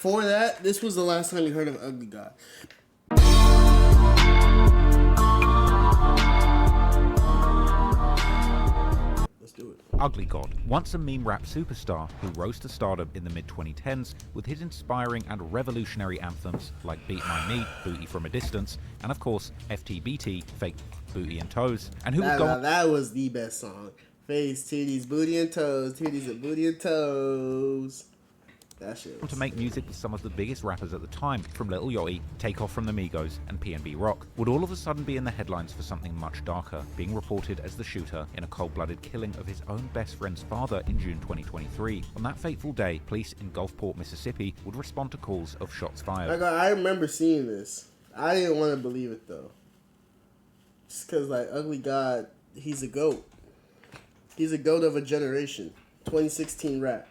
For that, this was the last time you heard of Ugly God. Let's do it. Ugly God, once a meme rap superstar who rose to stardom in the mid-2010s with his inspiring and revolutionary anthems like Beat My Meat, Booty From a Distance, and of course FTBT, Fake Booty and Toes, and who would go on. That was the best song. Face, titties, booty and toes, titties and booty and toes. That shit was to make music with some of the biggest rappers at the time, from Lil Yachty, Takeoff from the Migos, and PNB Rock, would all of a sudden be in the headlines for something much darker, being reported as the shooter in a cold-blooded killing of his own best friend's father in June 2023. On that fateful day, police in Gulfport, Mississippi would respond to calls of shots fired. I remember seeing this. I didn't want to believe it though. Just because, like, Ugly God, he's a GOAT. He's a GOAT of a generation. 2016 rap.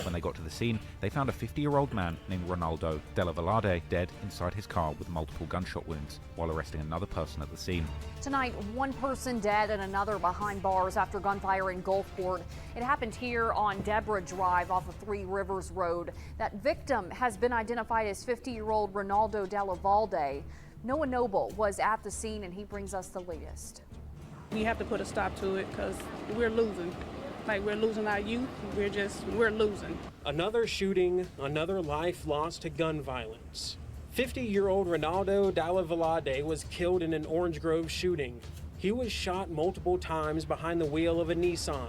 When they got to the scene, they found a 50-year-old man named Ronaldo Della Velarde dead inside his car with multiple gunshot wounds, while arresting another person at the scene. Tonight, one person dead and another behind bars after gunfire in Gulfport. It happened here on Deborah Drive off of Three Rivers Road. That victim has been identified as 50-year-old Ronaldo Della Velarde. Noah Noble was at the scene, and he brings us the latest. We have to put a stop to it because we're losing. Like, we're losing our youth. We're losing. Another shooting, another life lost to gun violence. 50-year-old Ronaldo Della Velarde was killed in an Orange Grove shooting. He was shot multiple times behind the wheel of a Nissan.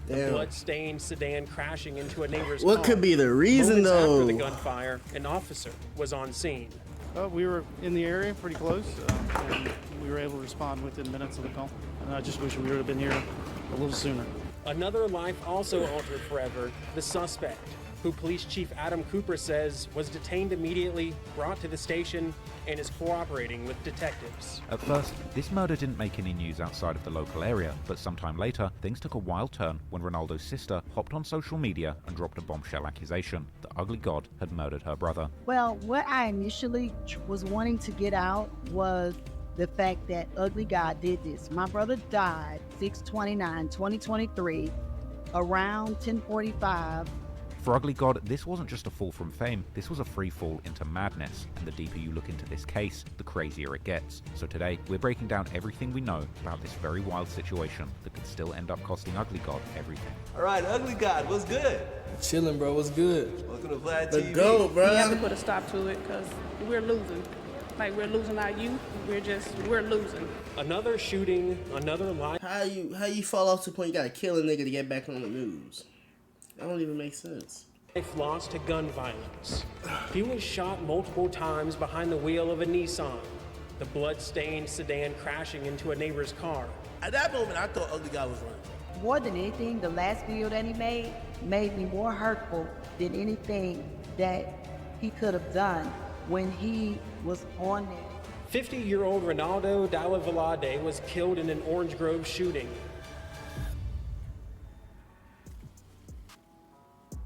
The blood-stained sedan crashing into a neighbor's car. What could be the reason, Moments though? after the gunfire, an officer was on scene. We were in the area pretty close, and we were able to respond within minutes of the call. And I just wish we would have been here a little sooner. Another life also altered forever, the suspect, who Police Chief Adam Cooper says was detained immediately, brought to the station, and is cooperating with detectives. At first, this murder didn't make any news outside of the local area, but sometime later, things took a wild turn when Ronaldo's sister hopped on social media and dropped a bombshell accusation that Ugly God had murdered her brother. Well, what I initially was wanting to get out was the fact that Ugly God did this. My brother died 6/29/2023 around 10:45. For Ugly God, this wasn't just a fall from fame, this was a free fall into madness, and the deeper you look into this case, the crazier it gets. So today, we're breaking down everything we know about this very wild situation that could still end up costing Ugly God everything. All right, Ugly God, what's good? Chilling, bro. What's good? Welcome to Vlad The TV. GOAT, bro. We have to put a stop to it because we're losing. Like, we're losing our youth. We're losing. Another shooting, another life. How you fall off to the point you gotta kill a nigga to get back on the news? That don't even make sense. Life lost to gun violence. He was shot multiple times behind the wheel of a Nissan. The blood-stained sedan crashing into a neighbor's car. At that moment, I thought Ugly God was running. More than anything, the last video that he made me more hurtful than anything that he could have done when he was on there. 50-year-old Ronaldo Della Velarde was killed in an Orange Grove shooting.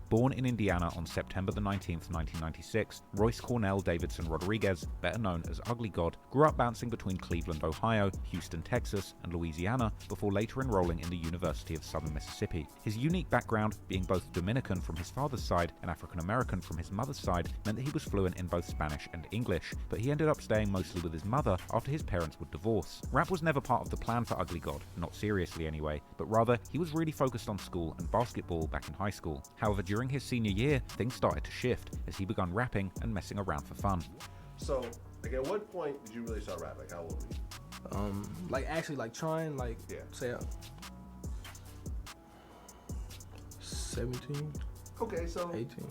Born in Indiana on September the 19th, 1996, Royce Cornell Davidson Rodriguez, better known as Ugly God, grew up bouncing between Cleveland, Ohio, Houston, Texas, and Louisiana before later enrolling in the University of Southern Mississippi. His unique background, being both Dominican from his father's side and African American from his mother's side, meant that he was fluent in both Spanish and English, but he ended up staying mostly with his mother after his parents would divorce. Rap was never part of the plan for Ugly God, not seriously anyway, but rather he was really focused on school and basketball back in high school. However, during his senior year, things started to shift as he began rapping and messing around for fun. So, like, at what point did you really start rapping? Like, how old were you? Like, actually, like, trying, like, Yeah. say, 17, Okay, so 18.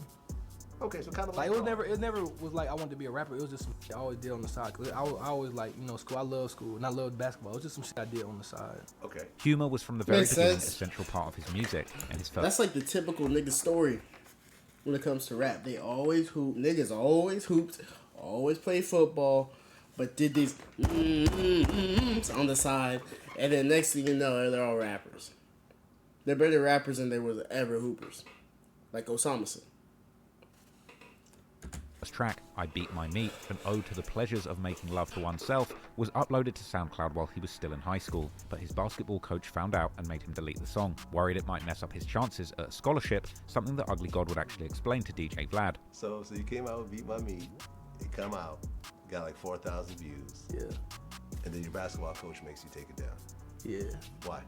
Okay, so kind of Like, it never was like I wanted to be a rapper. It was just some shit I always did on the side. Cause I always, like, you know, school. I love school and I loved basketball. It was just some shit I did on the side. Okay. Humor was from the very Makes beginning a sense. central part of his music, and his first That's like the typical nigga story when it comes to rap. They always hoop. Niggas always hooped, always played football, but did these on the side, and then next thing you know, they're all rappers. They're better rappers than they were ever hoopers, like Osamason. track, I Beat My Meat, an ode to the pleasures of making love to oneself, was uploaded to SoundCloud while he was still in high school, but his basketball coach found out and made him delete the song, worried it might mess up his chances at a scholarship, something that Ugly God would actually explain to DJ Vlad. So you came out with Beat My Meat, it come out, got like 4,000 views. Yeah. And then your basketball coach makes you take it down. Yeah. Why?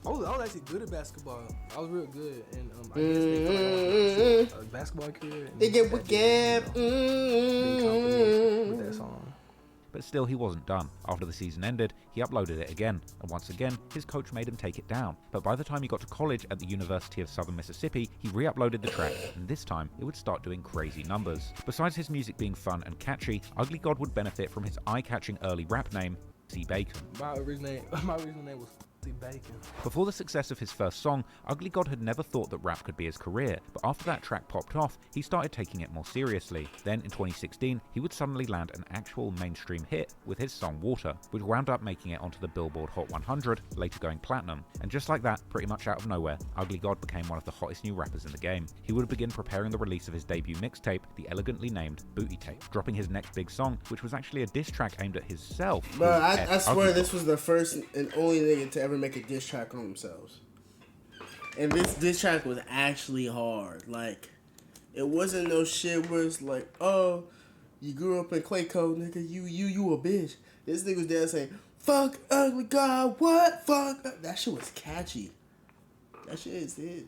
I was actually good at basketball. I was real good, and I guess they felt like I was a basketball career. They get what gap. With that song. But still, he wasn't done. After the season ended, he uploaded it again, and once again, his coach made him take it down. But by the time he got to college at the University of Southern Mississippi, he re-uploaded the track, and this time, it would start doing crazy numbers. Besides his music being fun and catchy, Ugly God would benefit from his eye-catching early rap name, C. Bacon. My original name was Bacon. Before the success of his first song, Ugly God had never thought that rap could be his career, but after that track popped off, he started taking it more seriously. Then in 2016, he would suddenly land an actual mainstream hit with his song Water, which wound up making it onto the Billboard Hot 100, later going platinum. And just like that, pretty much out of nowhere, Ugly God became one of the hottest new rappers in the game. He would begin preparing the release of his debut mixtape, the elegantly named Booty Tape, dropping his next big song, which was actually a diss track aimed at himself. Bro, I swear this was the first and only nigga to ever make a diss track on themselves. And this diss track was actually hard. Like, it wasn't no shit where it's like, oh, you grew up in Clayco, nigga, you a bitch. This nigga was there saying, fuck Ugly God, what? Fuck. That shit was catchy. That shit is it.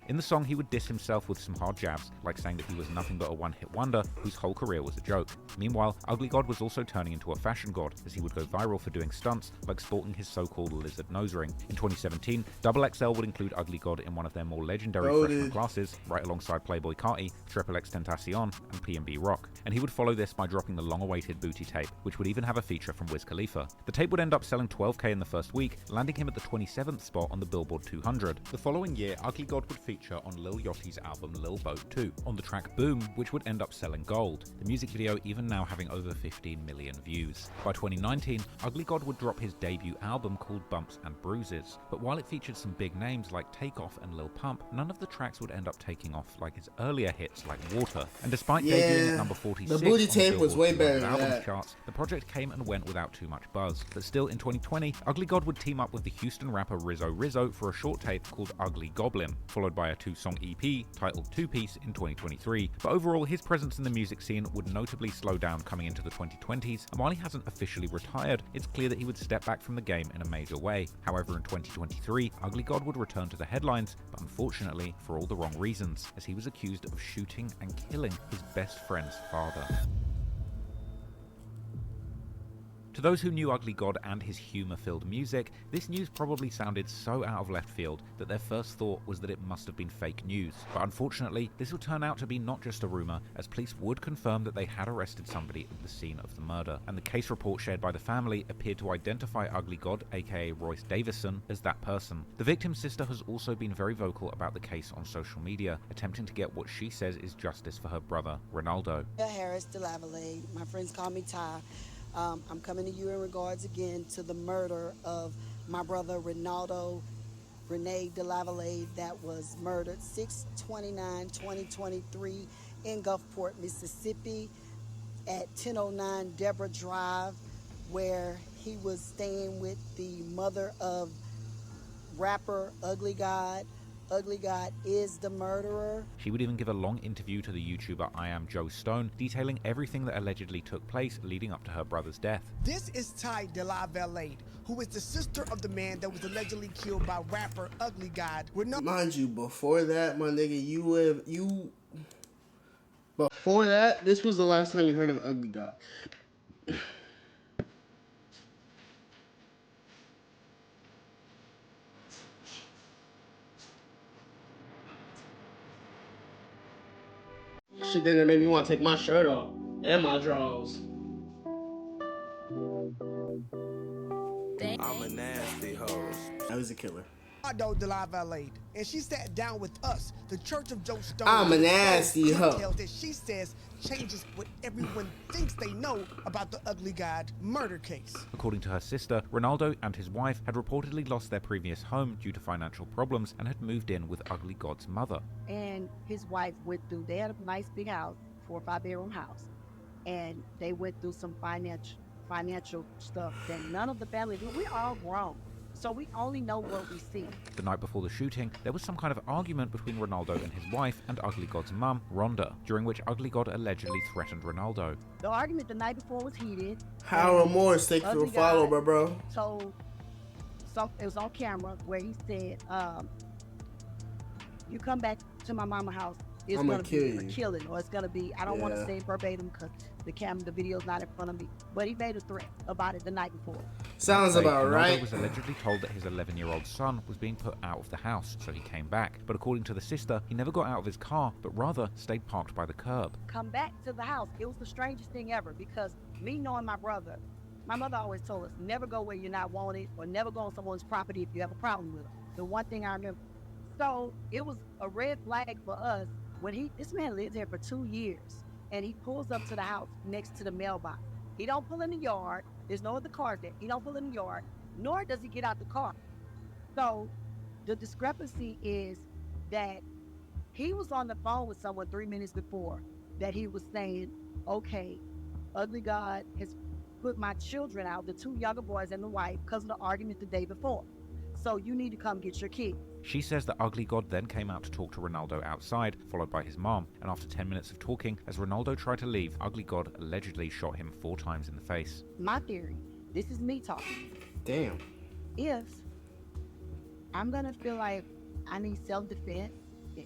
In the song, he would diss himself with some hard jabs, like saying that he was nothing but a one-hit wonder whose whole career was a joke. Meanwhile, Ugly God was also turning into a fashion god, as he would go viral for doing stunts like sporting his so-called lizard nose ring. In 2017, XXL would include Ugly God in one of their more legendary freshman classes, right alongside Playboy Carti, XXX Tentacion, and P&B Rock. And he would follow this by dropping the long-awaited Booty Tape, which would even have a feature from Wiz Khalifa. The tape would end up selling 12K in the first week, landing him at the 27th spot on the Billboard 200. The following year, Ugly God would feature on Lil Yachty's album Lil Boat 2, on the track Boom, which would end up selling gold, the music video even now having over 15 million views. By 2019, Ugly God would drop his debut album called Bumps and Bruises, but while it featured some big names like Takeoff and Lil Pump, none of the tracks would end up taking off like his earlier hits like Water. And despite debuting at number 46 the Booty on Tape the was way better than albums that. charts, the project came and went without too much buzz. But still, in 2020, Ugly God would team up with the Houston rapper Rizzo for a short tape called Ugly Goblin, followed by a two-song EP titled Two Piece in 2023. But overall, his presence in the music scene would notably slow down coming into the 2020s, and while he hasn't officially retired, it's clear that he would step back from the game in a major way. However, in 2023, Ugly God would return to the headlines, but unfortunately for all the wrong reasons, as he was accused of shooting and killing his best friend's father. To those who knew Ugly God and his humour-filled music, this news probably sounded so out of left field that their first thought was that it must have been fake news. But unfortunately, this would turn out to be not just a rumour, as police would confirm that they had arrested somebody at the scene of the murder, and the case report shared by the family appeared to identify Ugly God, aka Royce Davison, as that person. The victim's sister has also been very vocal about the case on social media, attempting to get what she says is justice for her brother, Ronaldo. Harris de Lavalade. My friends call me Ty. I'm coming to you in regards again to the murder of my brother Ronaldo Rene de Lavalade that was murdered 6/29/2023 in Gulfport, Mississippi at 1009 Deborah Drive, where he was staying with the mother of rapper Ugly God. Ugly God is the murderer. She would even give a long interview to the YouTuber I Am Joe Stone, detailing everything that allegedly took place leading up to her brother's death. This is Ty de la Valade, who is the sister of the man that was allegedly killed by rapper Ugly God. Mind you, before that, my nigga, before that, this was the last time you heard of Ugly God. Shit then made me want to take my shirt off and my drawers. I'm a nasty hoe. I was a killer. Ronaldo de la Valade, and she sat down with us, the Church of Joe Stone. I'm a nasty hoe. Details that she says changes what everyone thinks they know about the Ugly God murder case. According to her sister, Ronaldo and his wife had reportedly lost their previous home due to financial problems and had moved in with Ugly God's mother. And his wife went through, they had a nice big house, 4 or 5 bedroom house, and they went through some financial stuff that none of the family do. We're all grown, so we only know what we see. The night before the shooting, there was some kind of argument between Ronaldo and his wife and Ugly God's mum, Rhonda, during which Ugly God allegedly threatened Ronaldo. The argument the night before was heated. How remorse take to follow, bro? So it was on camera where he said, you come back to my mama house, it's gonna be a killing, or it's gonna be, I don't want to say verbatim because the video's not in front of me, but he made a threat about it the night before. Sounds about right. Ronaldo was allegedly told that his 11-year-old son was being put out of the house, so he came back. But according to the sister, he never got out of his car, but rather stayed parked by the curb. Come back to the house. It was the strangest thing ever, because me knowing my brother, my mother always told us, never go where you're not wanted, or never go on someone's property if you have a problem with them. The one thing I remember. So it was a red flag for us when this man lived here for 2 years, and he pulls up to the house next to the mailbox. He don't pull in the yard. There's no other cars there. He don't pull in the yard, nor does he get out the car. So the discrepancy is that he was on the phone with someone 3 minutes before that he was saying, okay, Ugly God has put my children out, the 2 younger boys and the wife, because of the argument the day before. So you need to come get your kids. She says that Ugly God then came out to talk to Ronaldo outside, followed by his mom, and after 10 minutes of talking, as Ronaldo tried to leave, Ugly God allegedly shot him 4 times in the face. My theory, this is me talking. Damn. If I'm gonna feel like I need self-defense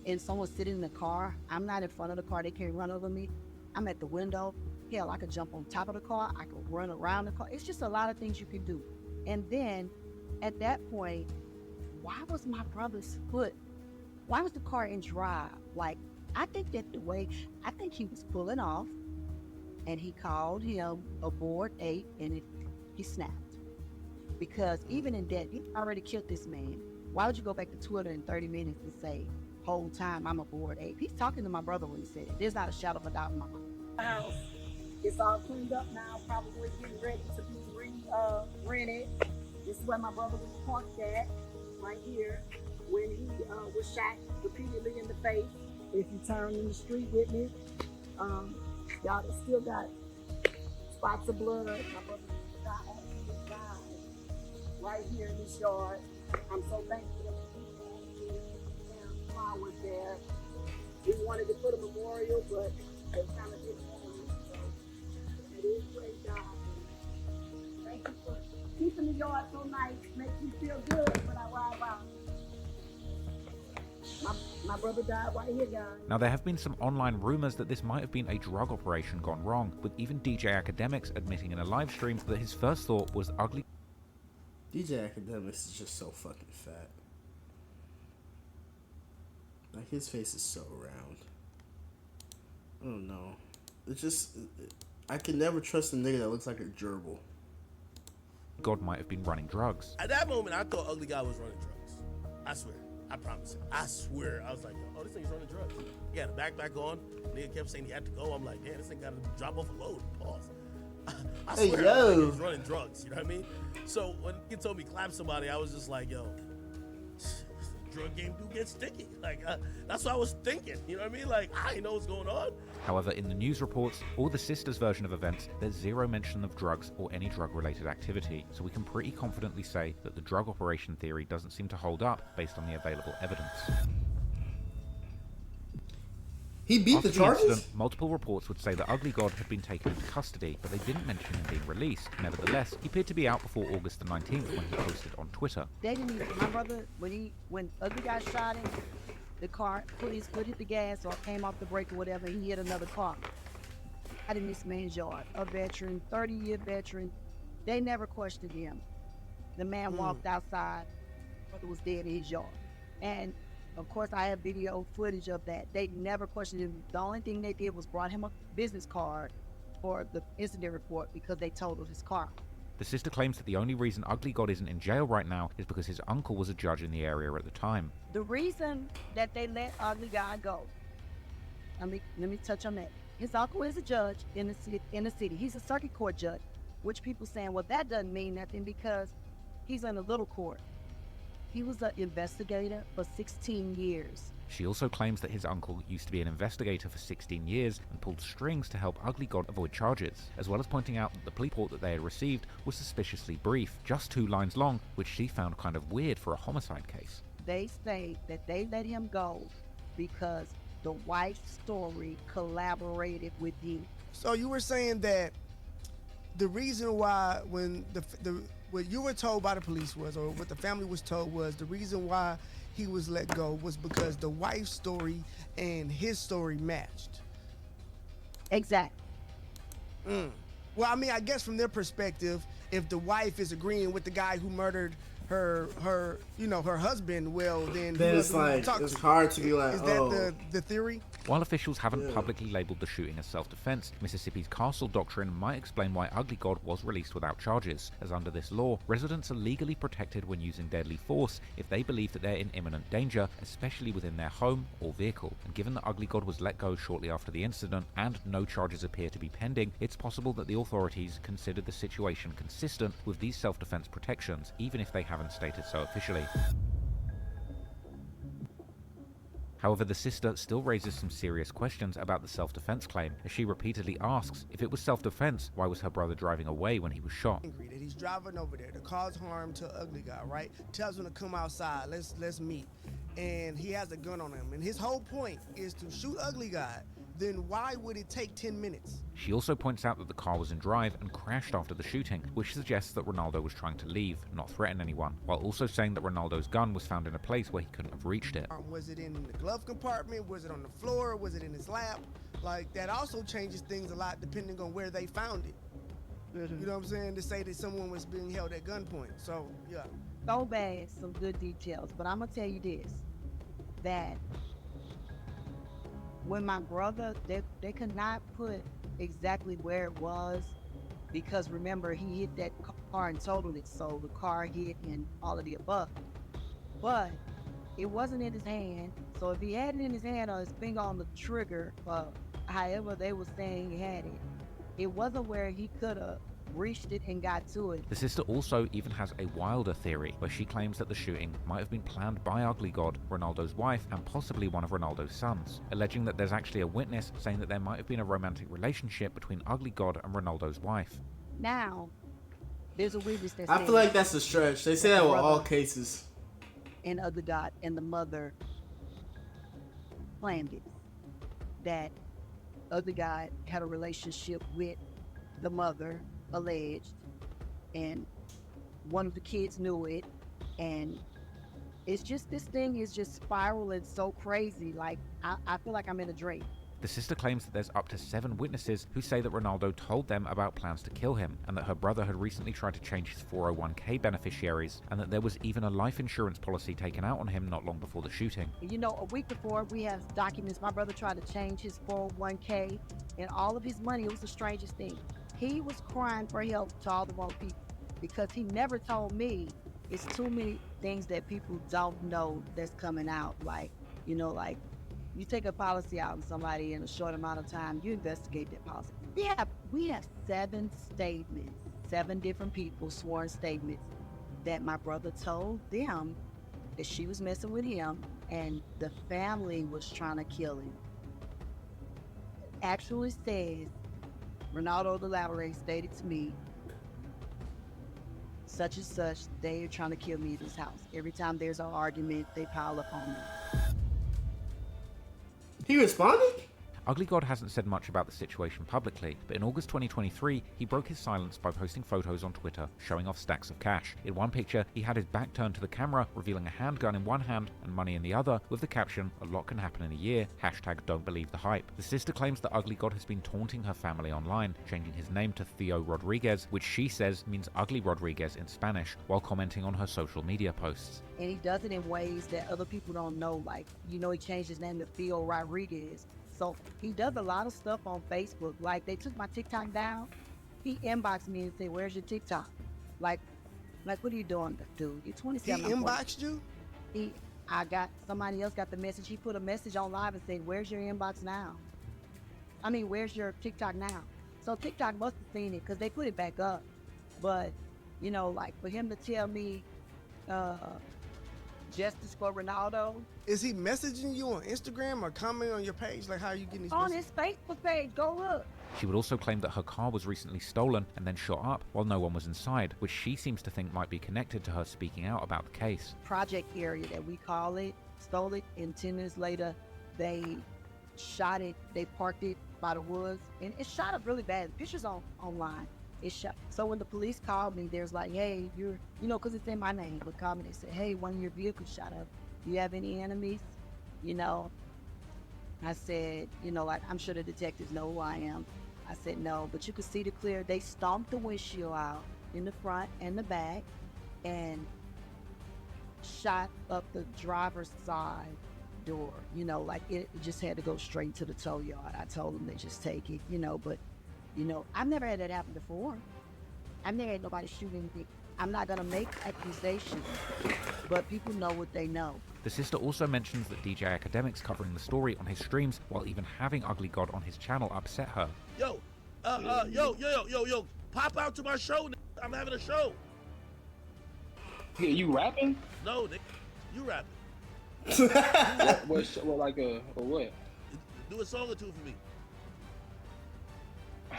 and someone's sitting in the car, I'm not in front of the car, they can't run over me, I'm at the window, hell, I could jump on top of the car, I could run around the car. It's just a lot of things you can do. And then at that point, why was my brother's foot, why was the car in drive? Like, I think he was pulling off, and he called him a bored ape, and he snapped. Because even in that, he already killed this man. Why would you go back to 230 minutes and say, whole time I'm a bored ape? He's talking to my brother when he said it. There's not a shadow of a doubt in my mind. House, it's all cleaned up now, probably getting ready to be rented. This is where my brother was parked at, right here, when he was shot repeatedly in the face. If you turn in the street with me, y'all still got spots of blood. My brother died right here in this yard. I'm so thankful that the flowers there. We wanted to put a memorial, but they kind of didn't want it. So it is where he died. Thank you for keeping the yard so nice, makes me feel good when I ride out. My brother died right here, guys. Now, there have been some online rumors that this might have been a drug operation gone wrong, with even DJ Academics admitting in a live stream that his first thought was Ugly. DJ Academics is just so fucking fat. Like, his face is so round. I don't know. It's just, I can never trust a nigga that looks like a gerbil. God might have been running drugs. At that moment, I thought Ugly God was running drugs. I swear. I promise you. I swear. I was like, oh, this thing's running drugs. He had a backpack on. Nigga kept saying he had to go. I'm like, damn, this thing got to drop off a load. Pause. I swear, hey, yo. He was running drugs. You know what I mean? So when he told me clap somebody, I was just like, yo, drug game do get sticky. Like, that's what I was thinking. You know what I mean? Like, I didn't know what's going on. However, in the news reports, or the sisters' version of events, there's zero mention of drugs or any drug-related activity, so we can pretty confidently say that the drug operation theory doesn't seem to hold up based on the available evidence. He beat After the charges? Incident, multiple reports would say that Ugly God had been taken into custody, but they didn't mention him being released. Nevertheless, he appeared to be out before August the 19th when he posted on Twitter. They didn't even, my brother, when Ugly God shot him, the car, his foot hit the gas or came off the brake or whatever, and he hit another car. Out in this man's yard, a veteran, 30-year veteran. They never questioned him. The man walked outside, brother was dead in his yard. And of course, I have video footage of that. They never questioned him. The only thing they did was brought him a business card for the incident report because they totaled his car. The sister claims that the only reason Ugly God isn't in jail right now is because his uncle was a judge in the area at the time. The reason that they let Ugly God go, let me touch on that. His uncle is a judge in the city. He's a circuit court judge, which people saying, well, that doesn't mean nothing because he's in a little court. He was an investigator for 16 years. She also claims that his uncle used to be an investigator for 16 years and pulled strings to help Ugly God avoid charges, as well as pointing out that the police report that they had received was suspiciously brief, just 2 lines long, which she found kind of weird for a homicide case. They say that they let him go because the wife's story collaborated with him. So you were saying that the reason why when what you were told by the police was, or what the family was told was, the reason why he was let go was because the wife's story and his story matched. Exactly. Well, I mean, I guess from their perspective, if the wife is agreeing with the guy who murdered her husband, well, then it's like, it's hard to be like, is that the theory? While officials haven't publicly labeled the shooting as self-defense, Mississippi's castle doctrine might explain why Ugly God was released without charges, as under this law, residents are legally protected when using deadly force if they believe that they're in imminent danger, especially within their home or vehicle. And given that Ugly God was let go shortly after the incident and no charges appear to be pending, it's possible that the authorities considered the situation consistent with these self-defense protections, even if they haven't stated so officially. However, the sister still raises some serious questions about the self-defense claim, as she repeatedly asks, if it was self-defense, why was her brother driving away when he was shot? That he's driving over there to cause harm to Ugly God, right? Tells him to come outside, let's meet. And he has a gun on him, and his whole point is to shoot Ugly God. Then why would it take 10 minutes? She also points out that the car was in drive and crashed after the shooting, which suggests that Ronaldo was trying to leave, not threaten anyone, while also saying that Ronaldo's gun was found in a place where he couldn't have reached it. Was it in the glove compartment? Was it on the floor? Was it in his lap? Like, that also changes things a lot depending on where they found it. You know what I'm saying? To say that someone was being held at gunpoint. So, yeah. So bad, some good details. But I'm going to tell you this, that when my brother, they could not put exactly where it was, because remember, he hit that car and totaled it, so the car hit and all of the above. But it wasn't in his hand, so if he had it in his hand or his finger on the trigger, however they were saying he had it, it wasn't where he could have reached it and got to it. The sister also even has a wilder theory, where she claims that the shooting might have been planned by Ugly God, Ronaldo's wife, and possibly one of Ronaldo's sons, alleging that there's actually a witness saying that there might have been a romantic relationship between Ugly God and Ronaldo's wife. Now, there's a witness that I feel like that's a stretch. They say that with all cases. And Ugly God and the mother planned it. That Ugly God had a relationship with the mother, alleged, and one of the kids knew it, and it's just, this thing is just spiraling so crazy. Like, I feel like I'm in a dream. The sister claims that there's up to 7 witnesses who say that Ronaldo told them about plans to kill him, and that her brother had recently tried to change his 401k beneficiaries, and that there was even a life insurance policy taken out on him not long before the shooting. You know, a week before, we have documents. My brother tried to change his 401k and all of his money. It was the strangest thing. He was crying for help to all the wrong people, because he never told me. It's too many things that people don't know that's coming out. Like, you know, like, you take a policy out on somebody in a short amount of time, you investigate that policy. We have 7 statements, 7 different people, sworn statements, that my brother told them that she was messing with him and the family was trying to kill him. Actually says, Ronaldo the Laborer stated to me, such and such, they are trying to kill me in this house. Every time there's an argument, they pile up on me. He responded? Ugly God hasn't said much about the situation publicly, but in August 2023, he broke his silence by posting photos on Twitter showing off stacks of cash. In one picture, he had his back turned to the camera, revealing a handgun in one hand and money in the other, with the caption, "A lot can happen in a year, #Don'tBelieveTheHype." The sister claims that Ugly God has been taunting her family online, changing his name to Theo Rodriguez, which she says means Ugly Rodriguez in Spanish, while commenting on her social media posts. And he does it in ways that other people don't know. Like, you know, he changed his name to Theo Rodriguez. So he does a lot of stuff on Facebook. Like, they took my TikTok down. He inboxed me and said, "Where's your TikTok?" Like, what are you doing, dude? You're 27. He inboxed you? Somebody else got the message. He put a message on live and said, where's your inbox now? I mean, where's your TikTok now? So TikTok must have seen it because they put it back up. But, you know, like for him to tell me justice for Ronaldo. Is he messaging you on Instagram or commenting on your page? Like, how are you getting these On messages? his Facebook page, go look. She would also claim that her car was recently stolen and then shot up while no one was inside, which she seems to think might be connected to her speaking out about the case. Project area that we call it, stole it, and 10 minutes later, they shot it. They parked it by the woods, and it shot up really bad. The pictures online. It shot. So when the police called me, there's like, hey, you're, you know, because it's in my name, but called me. They said, hey, one of your vehicles shot up. Do you have any enemies? You know, I said, you know, like, I'm sure the detectives know who I am. I said, no, but you could see the clear. They stomped the windshield out in the front and the back and shot up the driver's side door. You know, like it just had to go straight to the tow yard. I told them to just take it, you know, but, you know, I've never had that happen before. I've never had nobody shoot anything. I'm not going to make accusations, but people know what they know. The sister also mentions that DJ Academics covering the story on his streams while even having Ugly God on his channel upset her. Yo, pop out to my show. I'm having a show. Yeah, you rapping? No, you rapping. What like what? Do a song or two for me.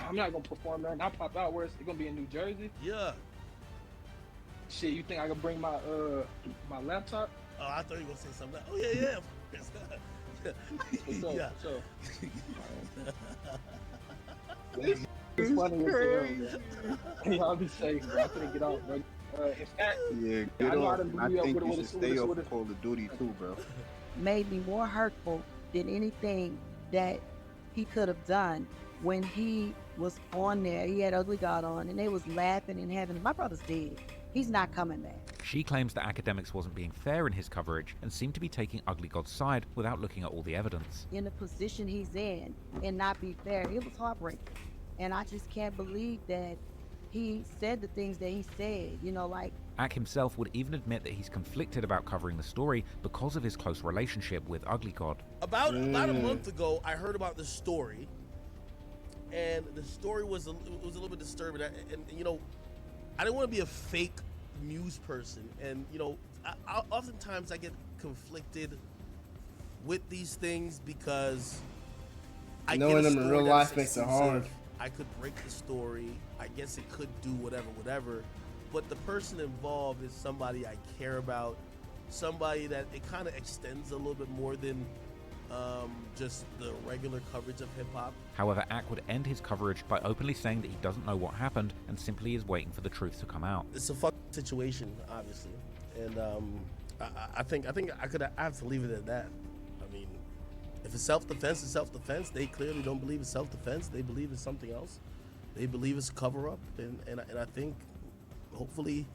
I'm not gonna perform there. And I pop out. Where it's gonna be in New Jersey? Yeah. Shit, you think I can bring my my laptop? Oh, I thought you were gonna say something. Oh yeah. Yeah. It's funny as hell. Y'all be safe, bro. I couldn't get out, bro. In fact, yeah, get off. I think you should stay off Call of Duty too, bro. Made me more hurtful than anything that he could have done when he was on there. He had Ugly God on, and they was laughing and having. My brother's dead. He's not coming back. She claims that Academics wasn't being fair in his coverage and seemed to be taking Ugly God's side without looking at all the evidence. In the position he's in and not be fair, it was heartbreaking. And I just can't believe that he said the things that he said, you know, like... Ack himself would even admit that he's conflicted about covering the story because of his close relationship with Ugly God. About a month ago, I heard about this story, and the story was a little bit disturbing. And you know, I didn't want to be a fake news person, and you know, oftentimes I get conflicted with these things because I knowing them in real life makes it hard. I could break the story. I guess it could do whatever. But the person involved is somebody I care about, somebody that it kind of extends a little bit more than just the regular coverage of hip-hop. However, Ack would end his coverage by openly saying that he doesn't know what happened and simply is waiting for the truth to come out. It's a fuck situation, obviously, and I think I have to leave it at that. I mean, if it's self-defense, it's self-defense. They clearly don't believe it's self-defense. They believe it's something else. They believe it's a cover-up, and I think hopefully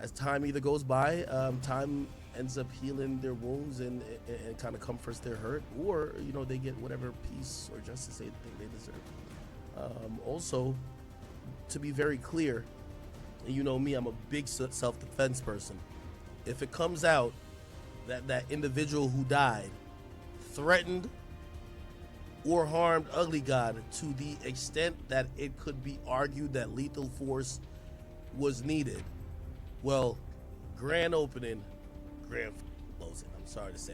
as time either goes by, time ends up healing their wounds and kind of comforts their hurt, or you know, they get whatever peace or justice they think they deserve. Also, to be very clear, and you know me, I'm a big self-defense person. If it comes out that that individual who died threatened or harmed Ugly God to the extent that it could be argued that lethal force was needed, well, grand opening, grand closing. I'm sorry to say,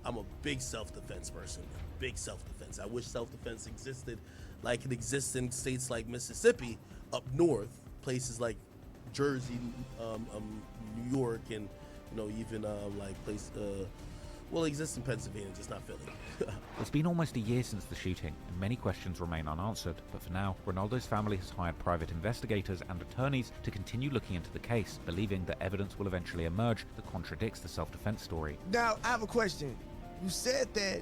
I'm a big self-defense person. Big self-defense. I wish self-defense existed like it exists in states like Mississippi, up north, places like Jersey, New York, and you know, even well, it exists in Pennsylvania, just not Philly. It's been almost a year since the shooting, and many questions remain unanswered. But for now, Ronaldo's family has hired private investigators and attorneys to continue looking into the case, believing that evidence will eventually emerge that contradicts the self-defense story. Now, I have a question. You said that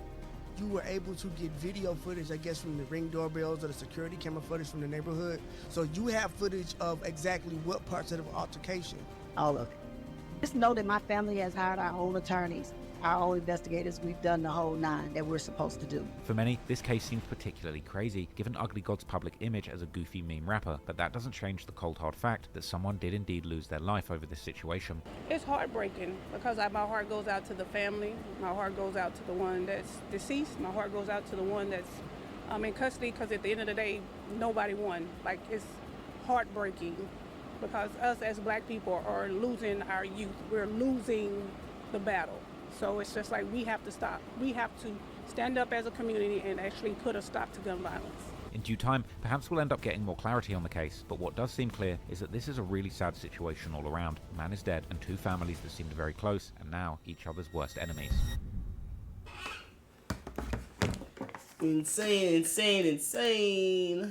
you were able to get video footage, I guess, from the Ring doorbells or the security camera footage from the neighborhood. So you have footage of exactly what parts of the altercation? All of it. Just know that my family has hired our own attorneys. our own investigators, we've done the whole 9 that we're supposed to do. For many, this case seems particularly crazy, given Ugly God's public image as a goofy meme rapper, but that doesn't change the cold hard fact that someone did indeed lose their life over this situation. It's heartbreaking because my heart goes out to the family, my heart goes out to the one that's deceased, my heart goes out to the one that's in custody, because at the end of the day, nobody won. Like, it's heartbreaking because us as black people are losing our youth. We're losing the battle. So it's just like we have to stop. We have to stand up as a community and actually put a stop to gun violence. In due time, perhaps we'll end up getting more clarity on the case, but what does seem clear is that this is a really sad situation all around. A man is dead, and 2 families that seemed very close, and now each other's worst enemies. Insane, insane, insane.